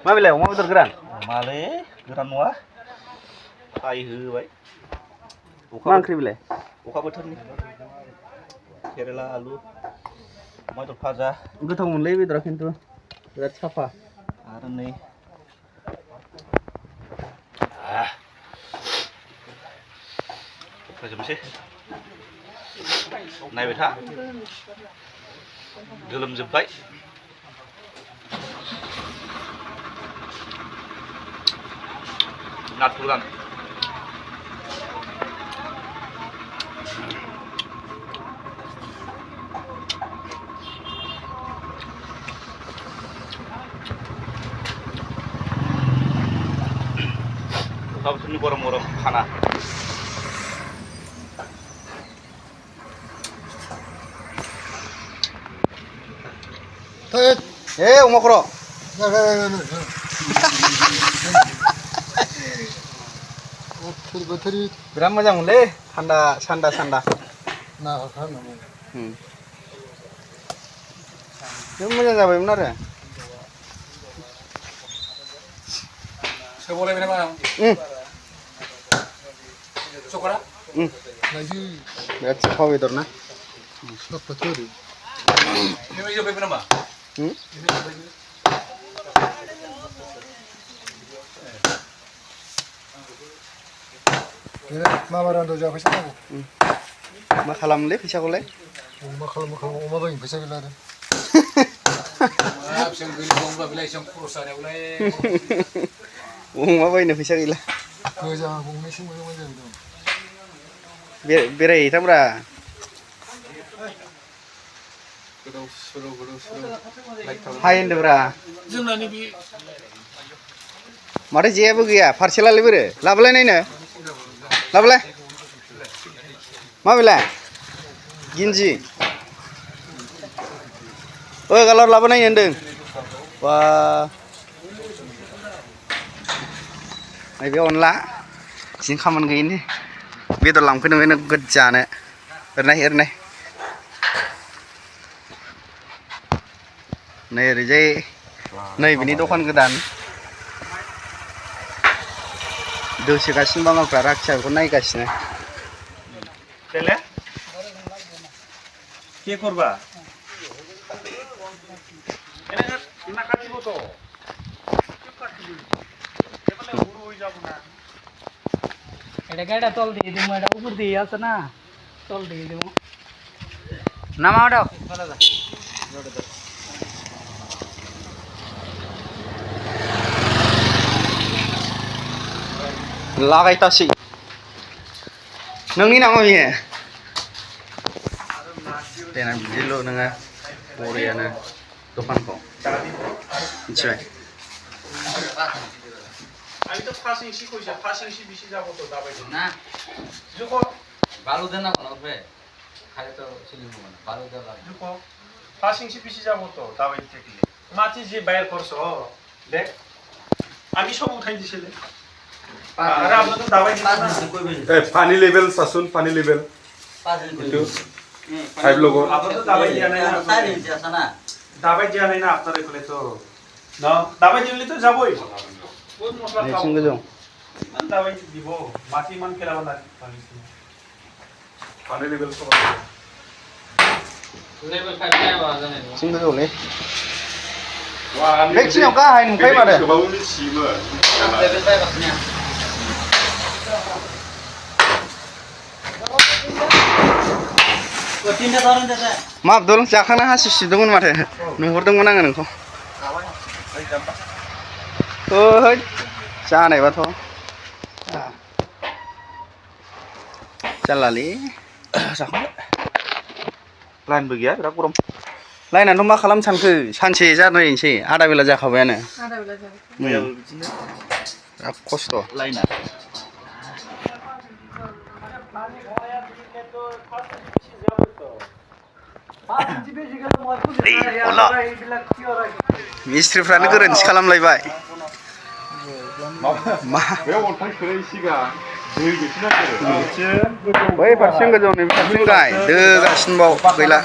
मा बेलाय अमा बेदर गोरान मालै गोरान नङा फ्राय होबाय मा ओंख्रि बेलाय अखा बोथोरनि केरेला आलु अमा बेदर भाजा गोथाव मोनलै बेदरा खिन्थु बिराद साफा आरो नै फोजोबनोसै नायबाय था गोलोमजोब्बाय नाथुर गोरान अखा बोथोरनि गरम गरम खाना अमा खर' बोथोर बिराद मोजां मोनलै थान्दा सान्दा मोजां जाबायमोन आरो सोबावलायबाय नामा चकरा बिराद साफा बेदर ना बोथोर जोब्बायबो नामा मा रान्दो जा फैसा नांगौ मा खालामलै फैसाखौलाय मा खालाम अमा बायनो फैसा गैला आरो अमा बायनो फैसा गैला गोजा गंनैसो मोनोमोन जाहैदों बेरायहैथांब्रा हाय होनदोब्रा जोंनानि बे माथो जेबो गैया पार्सेलालाय बोरो लाबोलाय नायनो लाबोलाय मा बेलाय गिन्जि गालार लाबोनायनो होनदों बा नैबे अनला जिं खामानि गैयिनि बेदर लांफैदों नोगोद जानो एरनाय नै ओरैजाय नैबेनि दखान गोदान दोसोगासिनो बाङालफ्रा राखिया बेखौ नायगासिनो কে করবা এটা গাড়িটা তল দিয়ে দিব এটা উপর দিয়ে আছে না তল দিয়ে দিব নামা ওটাও लागायतासै नोंनि नामा बियो देनां बिदिल' नोङो बरियानो दखानखौ मिथिबाय আমি তো ফাসিংসি কইছে ফাসিংসি বেশি যাব তো দাবাই না জুকো বালু দেন না কোন হবে খালি তো সিলিং হবে না বালু দেওয়া লাগবে জুকো ফাসিংসি বেশি যাব তো দাবাই থেকে মাটি যে বাইর করছো দেখ আমি সব উঠাই দিছিলে আরে আপনি তো দাবাই দিছেন ए पानी लेवल सासुन पानी लेवल itu 5 logo আপনি তো দাবাই দিয়া নাই না সাইড হইছে আছে না দাবাই দিয়া নাই না আপনার এখানে তো না দাবাই দিলে তো যাবই কোন মশলা খাও सinggo jong দাবাই দিব মাটি মান খেলাবা না पानी लेवल सब लेभेल 5 जाबा जानाय नङा singgo jong le wah बेखिनियाव गाहाय नुखायो माथो गोबां मिथियोमोन लेभेल 5 आसनिया तीनटा धरन देता मा आब्दुल जाखाना हासि सिदोंमोन माथो नुहरदोंमोन आङो नोंखौ ओइ जानायबाथ' जालालै जाखांबाय लाइनबो गैया बिराद गरम लाइनाथ' मा खालामनो सानखो सानसे जानायनोसै आधा बेला जाखाबायानो आधा बेला जाबाय मैयाबो बिदिनो बिराद खस्थ' लाइना मिस्ट्रिफ्रानो गोरोन्थि खालामलायबाय मा बे अन्थाइ खोनाय सिगां दै बेखिना बै फारसेथिं गोजौनि फारसेथिं गाहाय दोगासिनो बाव गैला